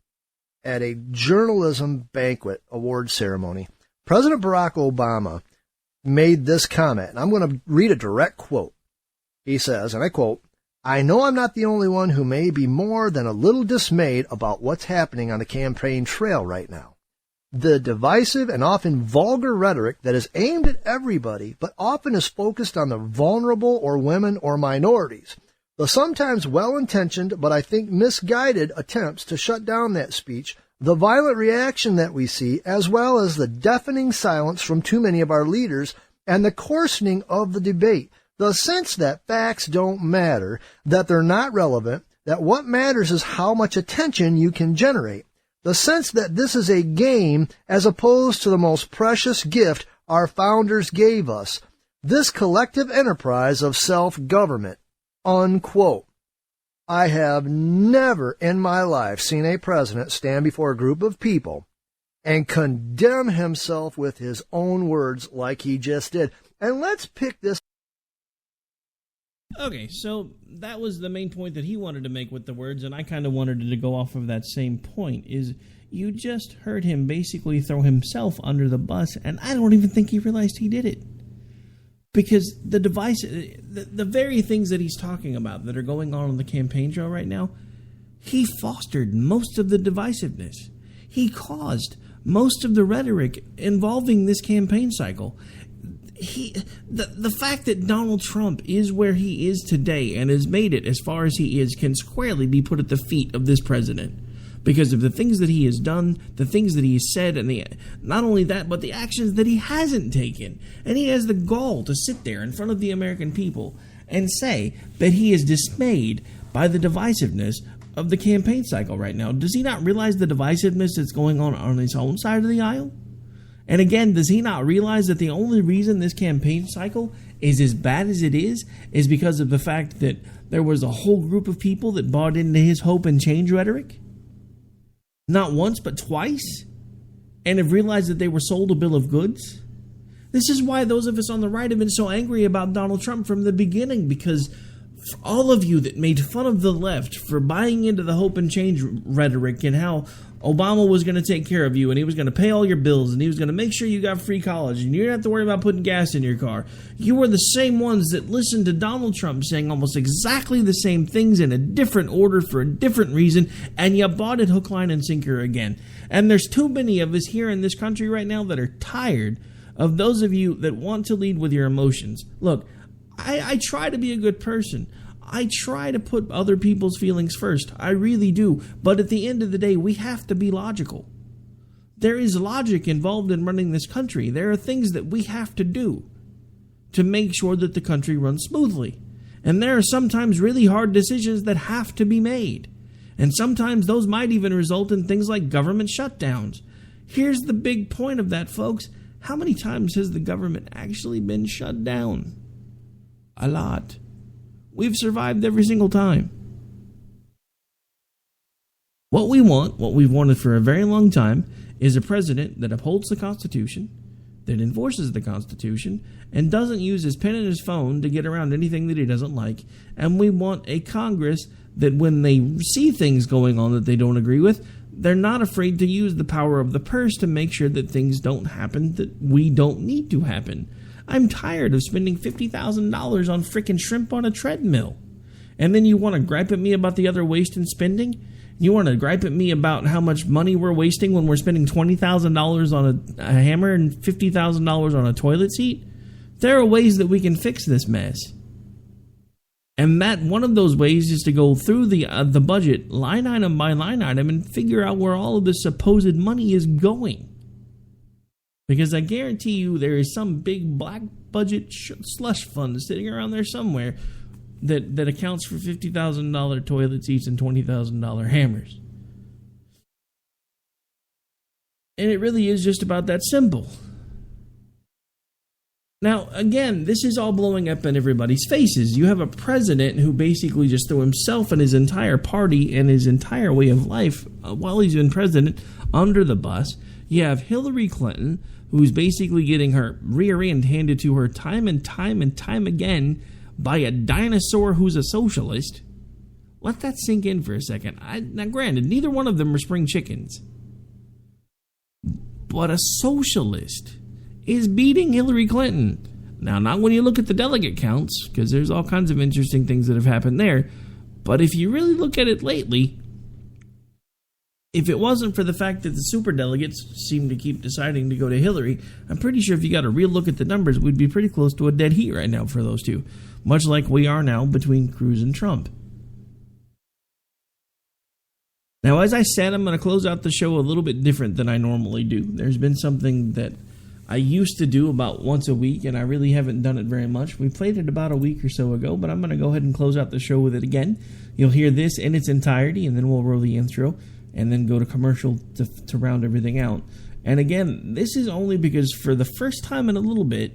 at a journalism banquet award ceremony, President Barack Obama made this comment, and I'm going to read a direct quote. He says, and I quote, "I know I'm not the only one who may be more than a little dismayed about what's happening on the campaign trail right now. The divisive and often vulgar rhetoric that is aimed at everybody, but often is focused on the vulnerable or women or minorities. The sometimes well-intentioned, but I think misguided attempts to shut down that speech, the violent reaction that we see, as well as the deafening silence from too many of our leaders, and the coarsening of the debate. The sense that facts don't matter, that they're not relevant, that what matters is how much attention you can generate. The sense that this is a game as opposed to the most precious gift our founders gave us. This collective enterprise of self-government." Unquote. I have never in my life seen a president stand before a group of people and condemn himself with his own words like he just did. And let's pick this. Okay, so that was the main point that he wanted to make with the words, and I kind of wanted to go off of that same point, is you just heard him basically throw himself under the bus, and I don't even think he realized he did it. Because the very things that he's talking about that are going on the campaign trail right now, he fostered most of the divisiveness. He caused most of the rhetoric involving this campaign cycle. the fact that Donald Trump is where he is today and has made it as far as he is can squarely be put at the feet of this president because of the things that he has done, the things that he has said, and not only that, but the actions that he hasn't taken. And he has the gall to sit there in front of the American people and say that he is dismayed by the divisiveness of the campaign cycle right now. Does he not realize the divisiveness that's going on his own side of the aisle? And again, does he not realize that the only reason this campaign cycle is as bad as it is because of the fact that there was a whole group of people that bought into his hope and change rhetoric? Not once, but twice? And have realized that they were sold a bill of goods? This is why those of us on the right have been so angry about Donald Trump from the beginning, because for all of you that made fun of the left for buying into the hope and change rhetoric and how Obama was going to take care of you and he was going to pay all your bills and he was going to make sure you got free college and you didn't have to worry about putting gas in your car. You were the same ones that listened to Donald Trump saying almost exactly the same things in a different order for a different reason, and you bought it hook, line, and sinker again. And there's too many of us here in this country right now that are tired of those of you that want to lead with your emotions. Look, I try to be a good person. I try to put other people's feelings first. I really do. But at the end of the day, we have to be logical. There is logic involved in running this country. There are things that we have to do to make sure that the country runs smoothly. And there are sometimes really hard decisions that have to be made. And sometimes those might even result in things like government shutdowns. Here's the big point of that, folks. How many times has the government actually been shut down? A lot. We've survived every single time. What we want, what we've wanted for a very long time, is a president that upholds the Constitution, that enforces the Constitution, and doesn't use his pen and his phone to get around anything that he doesn't like. And we want a Congress that when they see things going on that they don't agree with, they're not afraid to use the power of the purse to make sure that things don't happen that we don't need to happen. I'm tired of spending $50,000 on frickin' shrimp on a treadmill. And then you want to gripe at me about the other waste in spending? You want to gripe at me about how much money we're wasting when we're spending $20,000 on a hammer and $50,000 on a toilet seat? There are ways that we can fix this mess. And that one of those ways is to go through the budget line item by line item and figure out where all of this supposed money is going. Because I guarantee you there is some big black budget slush fund sitting around there somewhere that accounts for $50,000 toilet seats and $20,000 hammers. And it really is just about that simple. Now, again, this is all blowing up in everybody's faces. You have a president who basically just threw himself and his entire party and his entire way of life while he's been president under the bus. You have Hillary Clinton, who's basically getting her rear end handed to her time and time and time again by a dinosaur who's a socialist. Let that sink in for a second. Now, granted, neither one of them are spring chickens. But a socialist is beating Hillary Clinton. Now, not when you look at the delegate counts, because there's all kinds of interesting things that have happened there. But if you really look at it lately, if it wasn't for the fact that the superdelegates seem to keep deciding to go to Hillary, I'm pretty sure if you got a real look at the numbers, we'd be pretty close to a dead heat right now for those two. Much like we are now between Cruz and Trump. Now, as I said, I'm going to close out the show a little bit different than I normally do. There's been something that I used to do about once a week, and I really haven't done it very much. We played it about a week or so ago, but I'm going to go ahead and close out the show with it again. You'll hear this in its entirety, and then we'll roll the intro, and then go to commercial to round everything out. And again, this is only because for the first time in a little bit,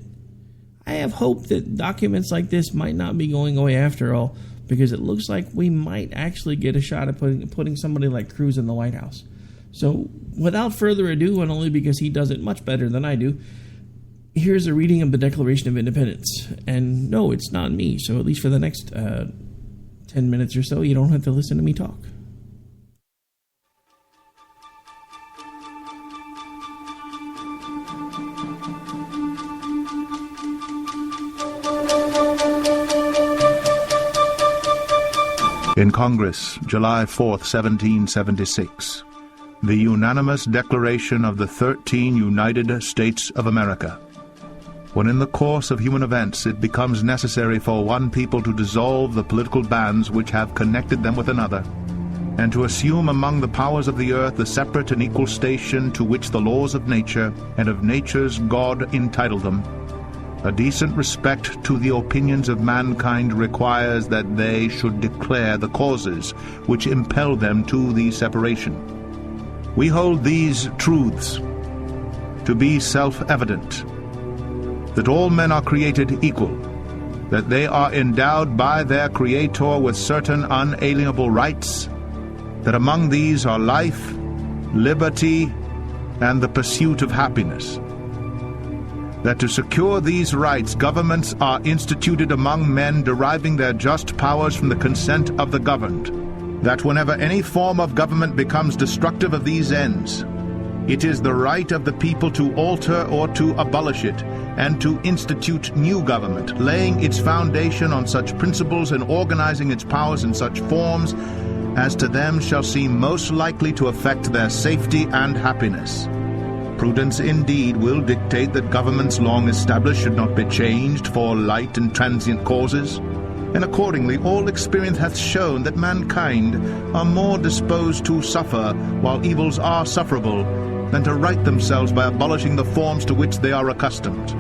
I have hope that documents like this might not be going away after all, because it looks like we might actually get a shot at putting somebody like Cruz in the White House. So, without further ado, and only because he does it much better than I do, here's a reading of the Declaration of Independence. And no, it's not me, so at least for the next 10 minutes or so, you don't have to listen to me talk. In Congress, July 4th, 1776, the unanimous declaration of the 13 United States of America. when in the course of human events it becomes necessary for one people to dissolve the political bands which have connected them with another, and to assume among the powers of the earth the separate and equal station to which the laws of nature and of nature's God entitle them, a decent respect to the opinions of mankind requires that they should declare the causes which impel them to the separation. We hold these truths to be self-evident, that all men are created equal, that they are endowed by their Creator with certain unalienable rights, that among these are life, liberty, and the pursuit of happiness, that to secure these rights governments are instituted among men deriving their just powers from the consent of the governed, that whenever any form of government becomes destructive of these ends, it is the right of the people to alter or to abolish it, and to institute new government, laying its foundation on such principles and organizing its powers in such forms as to them shall seem most likely to affect their safety and happiness. Prudence indeed will dictate that governments long established should not be changed for light and transient causes, and accordingly all experience hath shown that mankind are more disposed to suffer while evils are sufferable than to right themselves by abolishing the forms to which they are accustomed.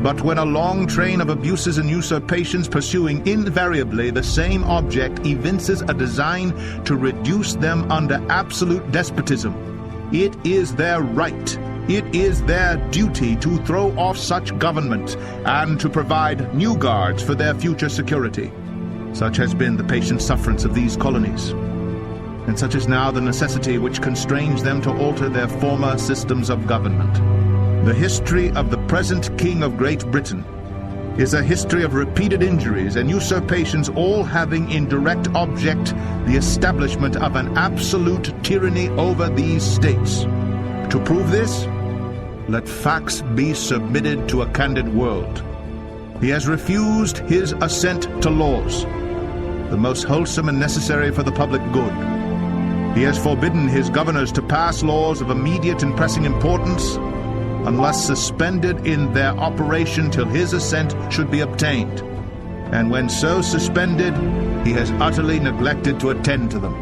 But when a long train of abuses and usurpations pursuing invariably the same object evinces a design to reduce them under absolute despotism, it is their right, it is their duty to throw off such government and to provide new guards for their future security. Such has been the patient sufferance of these colonies, and such is now the necessity which constrains them to alter their former systems of government. The history of the present King of Great Britain is a history of repeated injuries and usurpations, all having in direct object the establishment of an absolute tyranny over these states. To prove this, let facts be submitted to a candid world. He has refused his assent to laws, the most wholesome and necessary for the public good. He has forbidden his governors to pass laws of immediate and pressing importance unless suspended in their operation till his assent should be obtained, and when so suspended, he has utterly neglected to attend to them.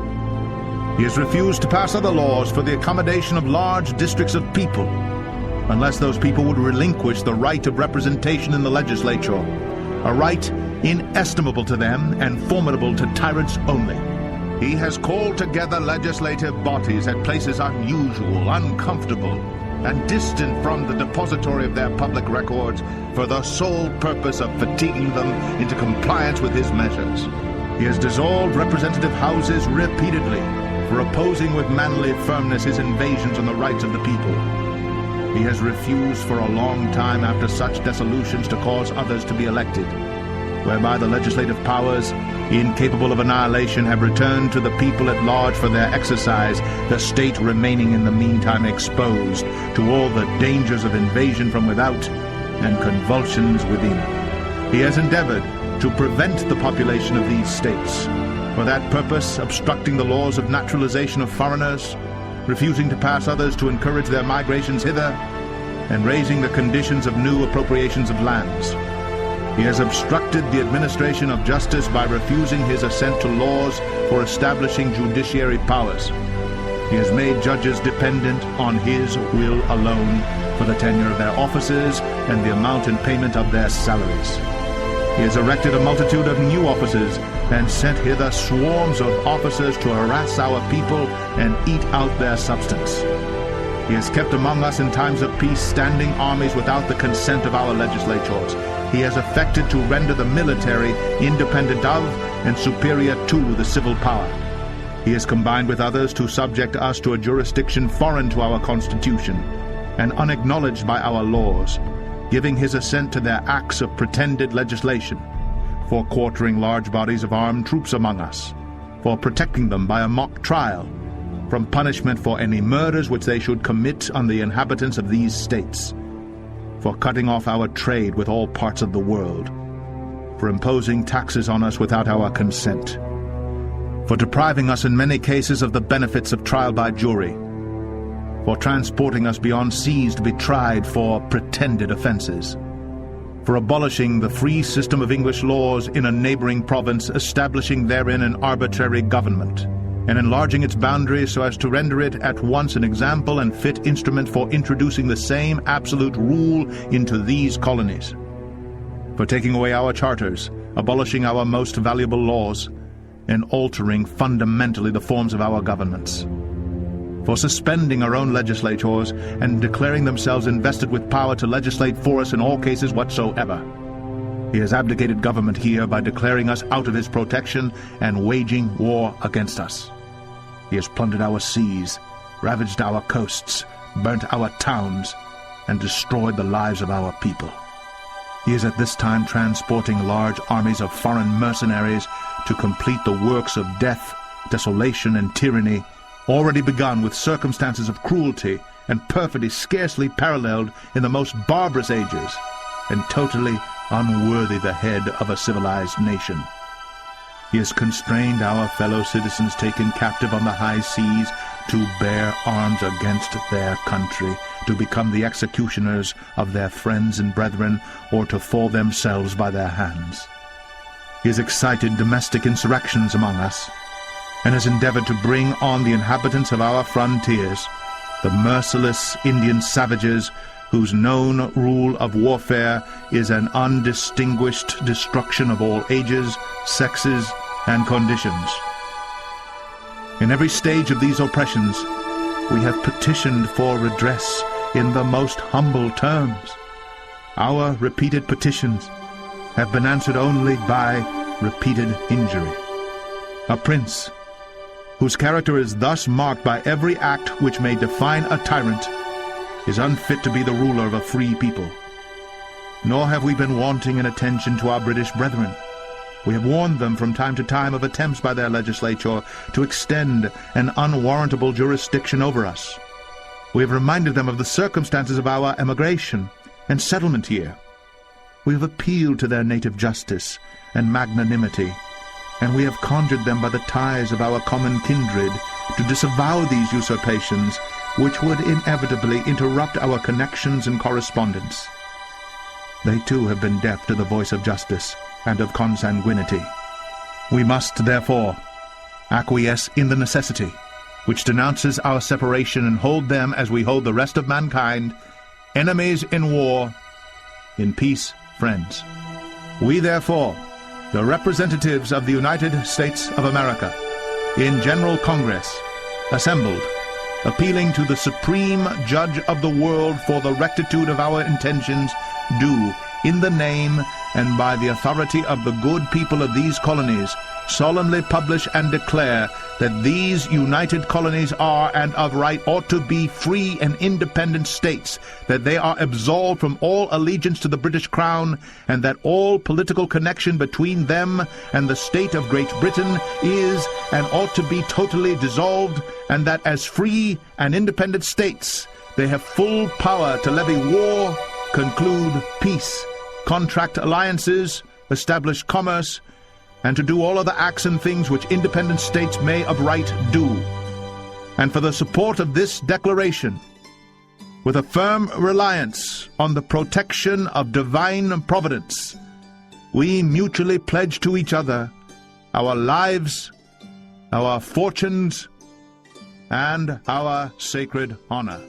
He has refused to pass other laws for the accommodation of large districts of people, unless those people would relinquish the right of representation in the legislature, a right inestimable to them and formidable to tyrants only. He has called together legislative bodies at places unusual, uncomfortable, and distant from the depository of their public records for the sole purpose of fatiguing them into compliance with his measures. He has dissolved representative houses repeatedly for opposing with manly firmness his invasions on the rights of the people. He has refused for a long time after such dissolutions to cause others to be elected, whereby the legislative powers, incapable of annihilation, have returned to the people at large for their exercise, the state remaining in the meantime exposed to all the dangers of invasion from without and convulsions within. He has endeavored to prevent the population of these states, for that purpose obstructing the laws of naturalization of foreigners, refusing to pass others to encourage their migrations hither, and raising the conditions of new appropriations of lands. He has obstructed the administration of justice by refusing his assent to laws for establishing judiciary powers. He has made judges dependent on his will alone for the tenure of their offices and the amount and payment of their salaries. He has erected a multitude of new offices and sent hither swarms of officers to harass our people and eat out their substance. He has kept among us in times of peace standing armies without the consent of our legislatures. He has affected to render the military independent of and superior to the civil power. He has combined with others to subject us to a jurisdiction foreign to our Constitution and unacknowledged by our laws, giving his assent to their acts of pretended legislation, for quartering large bodies of armed troops among us, for protecting them by a mock trial, from punishment for any murders which they should commit on the inhabitants of these states, for cutting off our trade with all parts of the world, for imposing taxes on us without our consent, for depriving us in many cases of the benefits of trial by jury, for transporting us beyond seas to be tried for pretended offenses, for abolishing the free system of English laws in a neighboring province, establishing therein an arbitrary government, and enlarging its boundaries so as to render it at once an example and fit instrument for introducing the same absolute rule into these colonies, for taking away our charters, abolishing our most valuable laws, and altering fundamentally the forms of our governments, for suspending our own legislators and declaring themselves invested with power to legislate for us in all cases whatsoever. He has abdicated government here by declaring us out of his protection and waging war against us. He has plundered our seas, ravaged our coasts, burnt our towns, and destroyed the lives of our people. He is at this time transporting large armies of foreign mercenaries to complete the works of death, desolation, and tyranny, already begun with circumstances of cruelty and perfidy scarcely paralleled in the most barbarous ages, and totally unworthy the head of a civilized nation. He has constrained our fellow citizens taken captive on the high seas to bear arms against their country, to become the executioners of their friends and brethren, or to fall themselves by their hands. He has excited domestic insurrections among us, and has endeavored to bring on the inhabitants of our frontiers, the merciless Indian savages whose known rule of warfare is an undistinguished destruction of all ages, sexes, and conditions. In every stage of these oppressions, we have petitioned for redress in the most humble terms. Our repeated petitions have been answered only by repeated injury. A prince whose character is thus marked by every act which may define a tyrant is unfit to be the ruler of a free people. Nor have we been wanting in attention to our British brethren. We have warned them from time to time of attempts by their legislature to extend an unwarrantable jurisdiction over us. We have reminded them of the circumstances of our emigration and settlement here. We have appealed to their native justice and magnanimity, and we have conjured them by the ties of our common kindred to disavow these usurpations, which would inevitably interrupt our connections and correspondence. They too have been deaf to the voice of justice and of consanguinity. We must, therefore, acquiesce in the necessity which denounces our separation and hold them as we hold the rest of mankind, enemies in war, in peace, friends. We, therefore, the representatives of the United States of America, in General Congress, assembled, appealing to the Supreme Judge of the world for the rectitude of our intentions, do, in the name and by the authority of the good people of these colonies, solemnly publish and declare that these united colonies are and of right ought to be free and independent states, that they are absolved from all allegiance to the British Crown, and that all political connection between them and the state of Great Britain is and ought to be totally dissolved, and that as free and independent states they have full power to levy war, conclude peace, contract alliances, establish commerce, and to do all other acts and things which independent states may of right do. And for the support of this declaration, with a firm reliance on the protection of divine providence, we mutually pledge to each other our lives, our fortunes, and our sacred honor.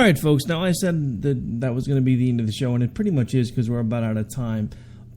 All right, folks. Now, I said that was going to be the end of the show, and it pretty much is because we're about out of time.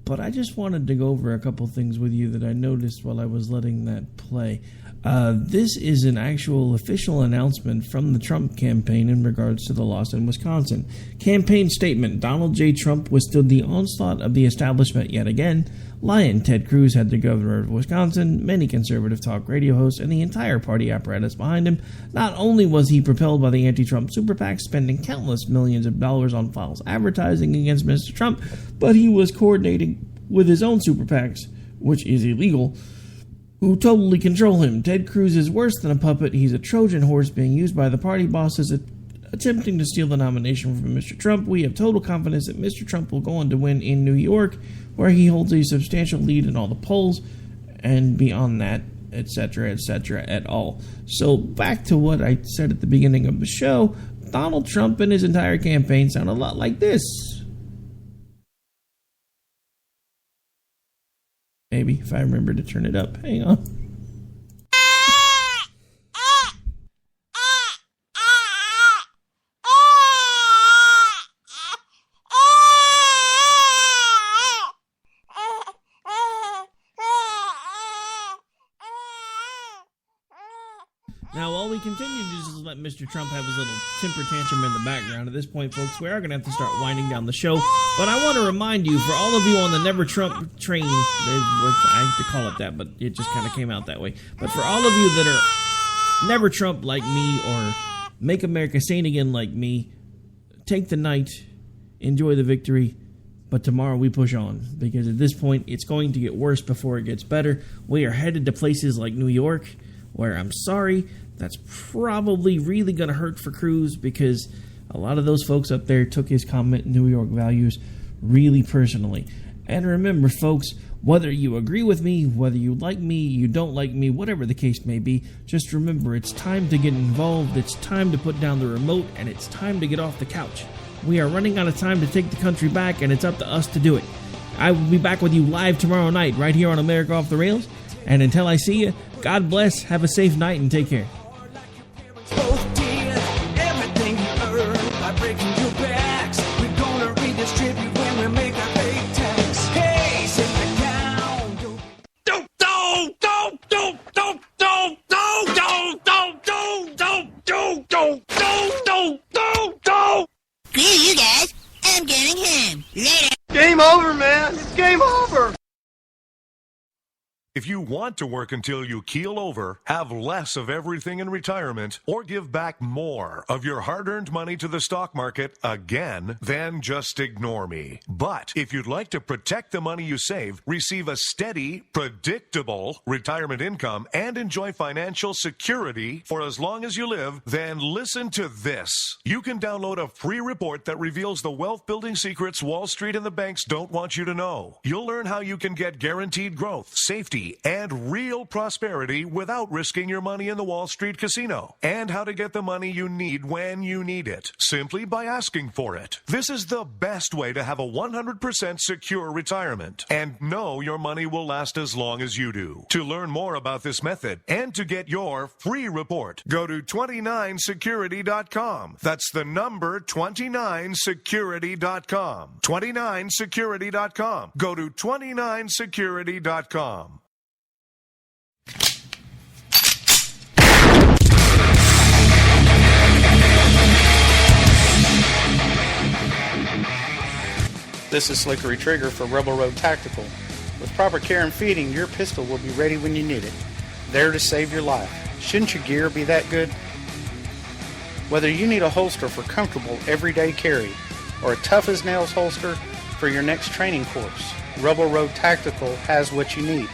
but I just wanted to go over a couple things with you that I noticed while I was letting that play. This is an actual official announcement from the Trump campaign in regards to the loss in Wisconsin. Campaign statement: Donald J. Trump withstood the onslaught of the establishment yet again. Lion Ted Cruz had the governor of Wisconsin, many conservative talk radio hosts, and the entire party apparatus behind him. Not only was he propelled by the anti-Trump super PAC, spending countless millions of dollars on false advertising against Mr. Trump, but he was coordinating with his own super PACs, which is illegal, who totally control him. Ted Cruz is worse than a puppet. He's a Trojan horse being used by the party bosses attempting to steal the nomination from Mr. Trump. We have total confidence that Mr. Trump will go on to win in New York, where he holds a substantial lead in all the polls, and beyond that, etc., et al. So back to what I said at the beginning of the show, Donald Trump and his entire campaign sound a lot like this. Maybe, if I remember to turn it up. Hang on. Now, while we continue to just let Mr. Trump have his little temper tantrum in the background, at this point, folks, we are going to have to start winding down the show. But I want to remind you, for all of you on the Never Trump train, I hate to call it that, but it just kind of came out that way. But for all of you that are Never Trump like me or Make America Sane Again like me, take the night, enjoy the victory, but tomorrow we push on. Because at this point, it's going to get worse before it gets better. We are headed to places like New York, where I'm sorry, that's probably really going to hurt for Cruz, because a lot of those folks up there took his comment, New York values, really personally. And remember, folks, whether you agree with me, whether you like me, you don't like me, whatever the case may be, just remember, it's time to get involved, it's time to put down the remote, and it's time to get off the couch. We are running out of time to take the country back, and it's up to us to do it. I will be back with you live tomorrow night, right here on America Off the Rails. And until I see you, God bless, have a safe night, and take care. Everything you earn by breaking your backs, we're gonna redistribute when we make our pay tax. Hey, sit down. Screw you guys, I'm going home. Later. Game over, man. It's game over. If you want to work until you keel over, have less of everything in retirement, or give back more of your hard-earned money to the stock market again, then just ignore me. But if you'd like to protect the money you save, receive a steady, predictable retirement income, and enjoy financial security for as long as you live, then listen to this. You can download a free report that reveals the wealth-building secrets Wall Street and the banks don't want you to know. You'll learn how you can get guaranteed growth, safety, and real prosperity without risking your money in the Wall Street casino, and how to get the money you need when you need it, simply by asking for it. This is the best way to have a 100% secure retirement, and know your money will last as long as you do. To learn more about this method, and to get your free report, go to 29security.com. That's the number 29security.com. 29security.com. Go to 29security.com. This is Slickery Trigger for Rebel Road Tactical. With proper care and feeding, your pistol will be ready when you need it, there to save your life. Shouldn't your gear be that good? Whether you need a holster for comfortable everyday carry, or a tough-as-nails holster for your next training course, Rebel Road Tactical has what you need.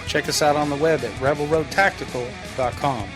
Check us out on the web at rebelroadtactical.com.